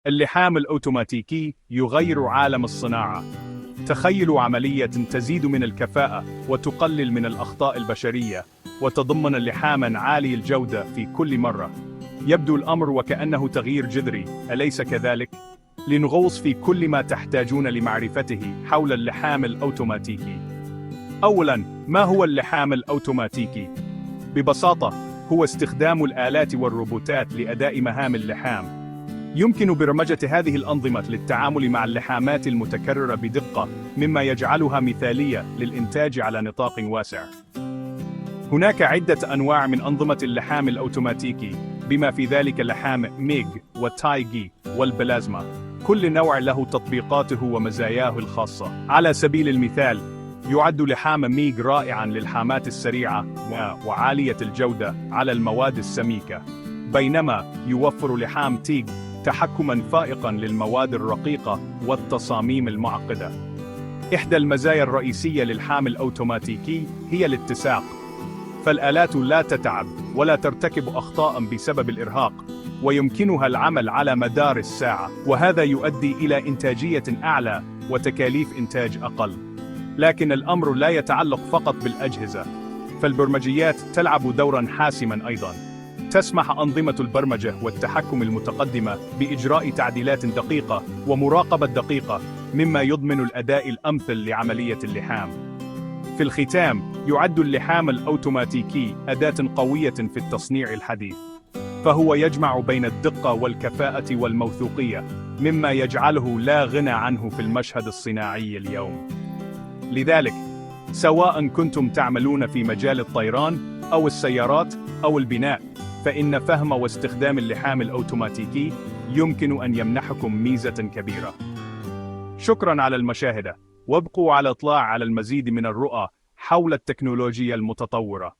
اللحام الأوتوماتيكي يغير عالم الصناعة. تخيلوا عملية تزيد من الكفاءة وتقلل من الأخطاء البشرية، وتضمن لحاماً عالي الجودة في كل مرة. يبدو الأمر وكأنه تغيير جذري، أليس كذلك؟ لنغوص في كل ما تحتاجون لمعرفته حول اللحام الأوتوماتيكي. أولاً، ما هو اللحام الأوتوماتيكي؟ ببساطة، هو استخدام الآلات والروبوتات لأداء مهام اللحام. يمكن برمجة هذه الأنظمة للتعامل مع اللحامات المتكررة بدقة، مما يجعلها مثالية للإنتاج على نطاق واسع. هناك عدة أنواع من أنظمة اللحام الأوتوماتيكي، بما في ذلك لحام ميغ والتايغي والبلازما. كل نوع له تطبيقاته ومزاياه الخاصة. على سبيل المثال، يعد لحام ميغ رائعاً للحامات السريعة وعالية الجودة على المواد السميكة، بينما يوفر لحام تيغ تحكماً فائقاً للمواد الرقيقة والتصاميم المعقدة. إحدى المزايا الرئيسية للحام الأوتوماتيكي هي الاتساق، فالآلات لا تتعب ولا ترتكب أخطاء بسبب الإرهاق، ويمكنها العمل على مدار الساعة، وهذا يؤدي إلى إنتاجية أعلى وتكاليف إنتاج أقل. لكن الأمر لا يتعلق فقط بالأجهزة، فالبرمجيات تلعب دوراً حاسماً أيضاً. تسمح أنظمة البرمجة والتحكم المتقدمة بإجراء تعديلات دقيقة ومراقبة دقيقة، مما يضمن الأداء الأمثل لعملية اللحام. في الختام، يعد اللحام الأوتوماتيكي أداة قوية في التصنيع الحديث، فهو يجمع بين الدقة والكفاءة والموثوقية، مما يجعله لا غنى عنه في المشهد الصناعي اليوم. لذلك، سواء كنتم تعملون في مجال الطيران أو السيارات أو البناء، فإن فهم واستخدام اللحام الأوتوماتيكي يمكن أن يمنحكم ميزة كبيرة. شكراً على المشاهدة، وابقوا على اطلاع على المزيد من الرؤى حول التكنولوجيا المتطورة.